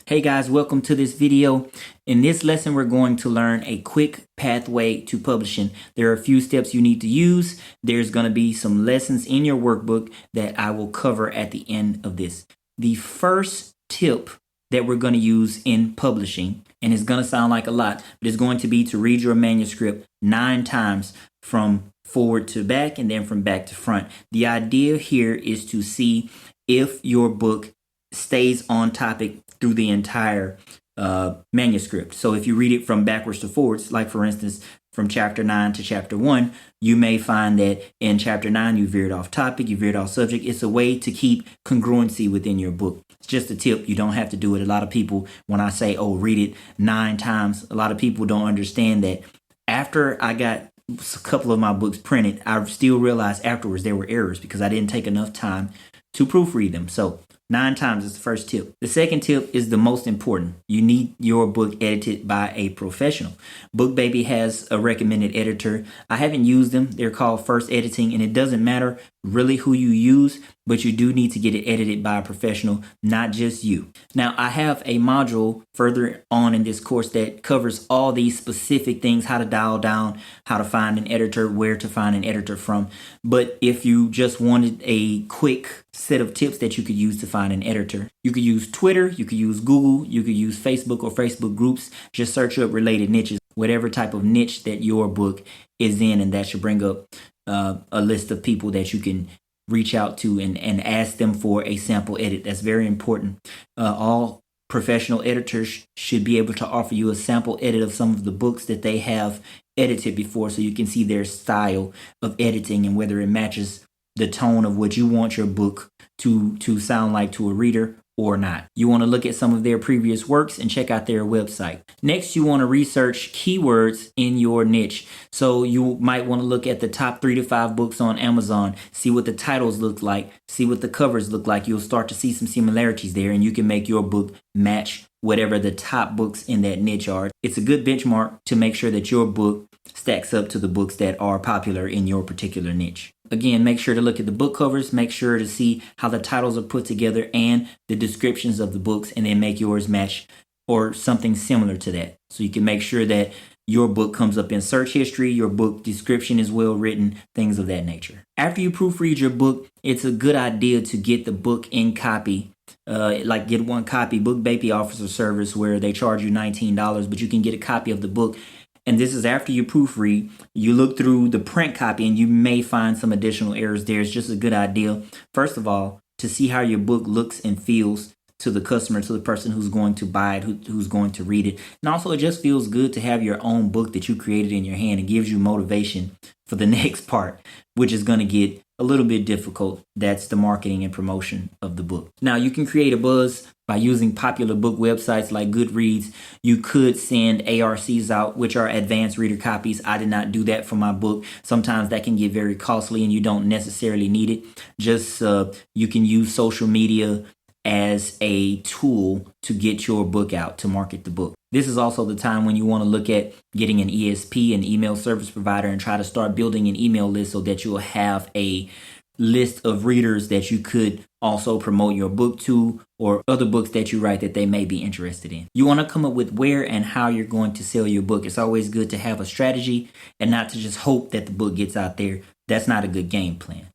Hey guys, welcome to this video. In this lesson, we're going to learn a quick pathway to publishing. There are a few steps you need to use. There's going to be some lessons in your workbook that I will cover at the end of this. The first tip that we're going to use in publishing, and it's going to sound like a lot, but it's going to be to read your manuscript 9 times from forward to back and then from back to front. The idea here is to see if your book stays on topic through the entire manuscript. So if you read it from backwards to forwards, like for instance, from chapter 9 to chapter 1, you may find that in chapter 9, you veered off topic, you veered off subject. It's a way to keep congruency within your book. It's just a tip. You don't have to do it. A lot of people, when I say, oh, read it 9 times, a lot of people don't understand that. After I got a couple of my books printed, I still realized afterwards there were errors because I didn't take enough time to proofread them. So 9 times is the first tip. The second tip is the most important. You need your book edited by a professional. BookBaby has a recommended editor. I haven't used them. They're called First Editing, and it doesn't matter really who you use, but you do need to get it edited by a professional, not just you. Now, I have a module further on in this course that covers all these specific things, how to dial down, how to find an editor, where to find an editor from. But if you just wanted a quick set of tips that you could use to find an editor, you could use Twitter, you could use Google, you could use Facebook or Facebook groups. Just search up related niches, whatever type of niche that your book is in, and that should bring up a list of people that you can reach out to and ask them for a sample edit. That's very important. All professional editors should be able to offer you a sample edit of some of the books that they have edited before, so you can see their style of editing and whether it matches the tone of what you want your book to sound like to a reader or not. You want to look at some of their previous works and check out their website. Next, you want to research keywords in your niche. So you might want to look at the top 3 to 5 books on Amazon, see what the titles look like, see what the covers look like. You'll start to see some similarities there, and you can make your book match whatever the top books in that niche are. It's a good benchmark to make sure that your book stacks up to the books that are popular in your particular niche. Again, make sure to look at the book covers, make sure to see how the titles are put together and the descriptions of the books, and then make yours match or something similar to that. So you can make sure that your book comes up in search history, your book description is well written, things of that nature. After you proofread your book, it's a good idea to get the book in copy. Like get one copy. BookBaby offers a service where they charge you $19, but you can get a copy of the book. And this is after you proofread. You look through the print copy and you may find some additional errors there. It's just a good idea, first of all, to see how your book looks and feels to the customer, to the person who's going to buy it, who's going to read it. And also, it just feels good to have your own book that you created in your hand. It gives you motivation for the next part, which is going to get a little bit difficult. That's the marketing and promotion of the book. Now, you can create a buzz by using popular book websites like Goodreads. You could send ARCs out, which are advanced reader copies. I did not do that for my book. Sometimes that can get very costly and you don't necessarily need it. Just you can use social media as a tool to get your book out, to market the book. This is also the time when you want to look at getting an ESP, an email service provider, and try to start building an email list so that you'll have a list of readers that you could also promote your book to, or other books that you write that they may be interested in. You want to come up with where and how you're going to sell your book. It's always good to have a strategy and not to just hope that the book gets out there. That's not a good game plan.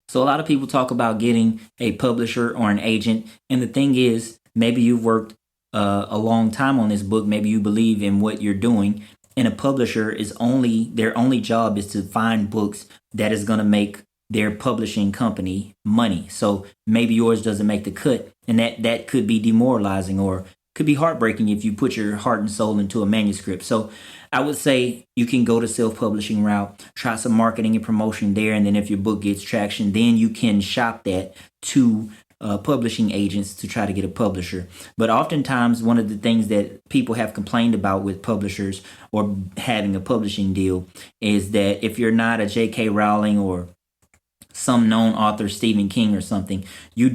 So a lot of people talk about getting a publisher or an agent. And the thing is, maybe you've worked a long time on this book. Maybe you believe in what you're doing. And a publisher their only job is to find books that is going to make their publishing company money. So maybe yours doesn't make the cut. And that could be demoralizing or could be heartbreaking if you put your heart and soul into a manuscript. So I would say you can go the self-publishing route, try some marketing and promotion there. And then if your book gets traction, then you can shop that to publishing agents to try to get a publisher. But oftentimes, one of the things that people have complained about with publishers or having a publishing deal is that if you're not a J.K. Rowling or some known author, Stephen King or something, you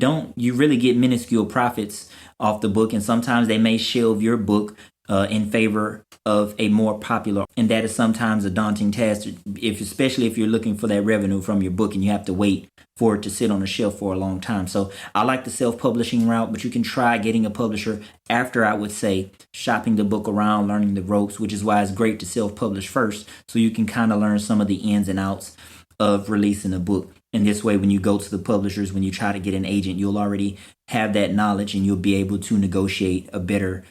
really get minuscule profits off the book. And sometimes they may shelve your book in favor of a more popular, and that is sometimes a daunting task, especially if you're looking for that revenue from your book and you have to wait for it to sit on the shelf for a long time. So I like the self-publishing route, but you can try getting a publisher after, I would say, shopping the book around, learning the ropes, which is why it's great to self-publish first, so you can kind of learn some of the ins and outs of releasing a book. And this way, when you go to the publishers, when you try to get an agent, you'll already have that knowledge and you'll be able to negotiate a better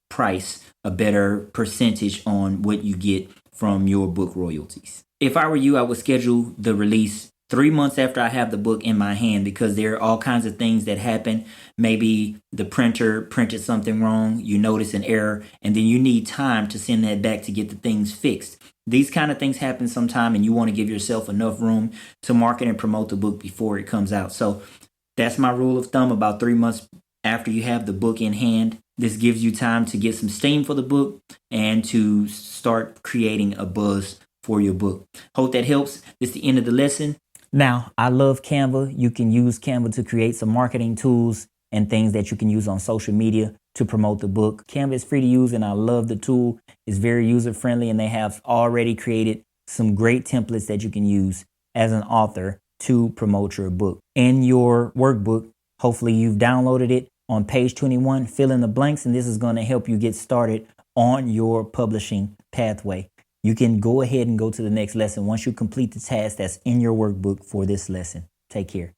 price, a better percentage on what you get from your book royalties. If I were you, I would schedule the release 3 months after I have the book in my hand, because there are all kinds of things that happen. Maybe the printer printed something wrong, you notice an error, and then you need time to send that back to get the things fixed. These kind of things happen sometime, and you want to give yourself enough room to market and promote the book before it comes out. So that's my rule of thumb. About 3 months after you have the book in hand, this gives you time to get some steam for the book and to start creating a buzz for your book. Hope that helps. This is the end of the lesson. Now, I love Canva. You can use Canva to create some marketing tools and things that you can use on social media to promote the book. Canva is free to use, and I love the tool. It's very user friendly, and they have already created some great templates that you can use as an author to promote your book. In your workbook, hopefully you've downloaded it. On page 21, fill in the blanks, and this is going to help you get started on your publishing pathway. You can go ahead and go to the next lesson once you complete the task that's in your workbook for this lesson. Take care.